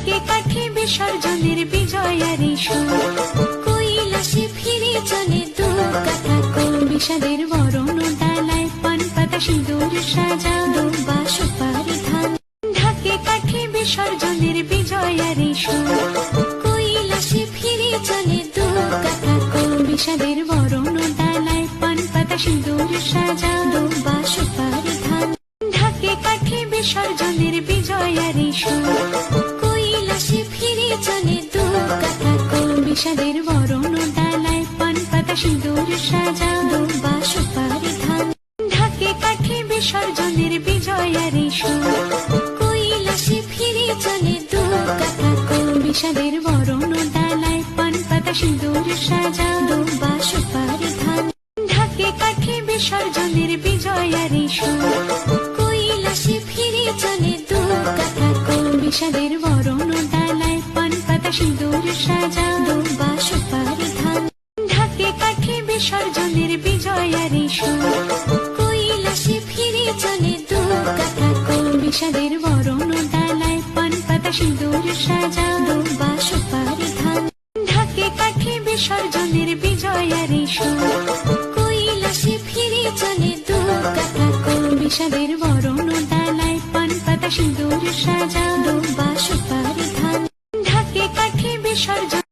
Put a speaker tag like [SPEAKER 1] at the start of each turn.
[SPEAKER 1] ঢাকে কাঠে বিসর্জনের বিজয়ারি সুর, কৈলাসে ফিরে চলে দু কাঠা কোল, বিষাদের বরণ ডালায় পান পাতা সিঁদুর সাজা, দুর্বা সুপারি ধান। ঢাকে কাঠে বিসর্জনের বিজয়ারি সুর, কৈলাসে ফিরে চলে দু কাঠা কোল, বিষাদের বরণ ডালায় পান পাতা সিঁদুর সাজা, দুর্বা সুপারি ধান। ঢাকে কাঠে বিসর্জনের বিজয়ারি সুর, কৈলাসে ফিরে চলে দু কাঠা কোল, বিষাদের বরণ ডালায় পান পাতা সিঁদুর সাজা, দুর্বা সুপারি ধান। ঢাকে কাঠে বিসর্জনের বিজয়ারি সুর, কৈলাসে ফিরে চলে দু কাঠা কোল, বিষাদের বরণ ডালায় পান পাতা সিঁদুর সাজা, দুর্বা সুপারি ধান। ঢাকে কাঠে বিসর্জনের বিজয়ারি সুর, কৈলাসে ফিরে চলে দু কাঠা কোল, বিষাদের বরণ ডালায় পান পাতা সিঁদুর সাজা, দুর্বা সুপারি ধান। ঢাকে কাঠে বিসর্জনের বিজয়ারি সুর, কৈলাসে ফিরে চলে দু কাঠা কোল, বিষাদের বরণ ডালায় পান পাতা সিঁদুর সাজা, দুর্বা সুপারি ধান। ঢাকে কাঠে বিসর্জনের বিজয়ারি সুর, কৈলাসে ফিরে চলে দু কাঠা কোল, বিষাদের বরণ ডালায় পান পাতা সিঁদুর সাজা, দুর্বা সুপারি ধান। ঢাকে কাঠে বিসর্জন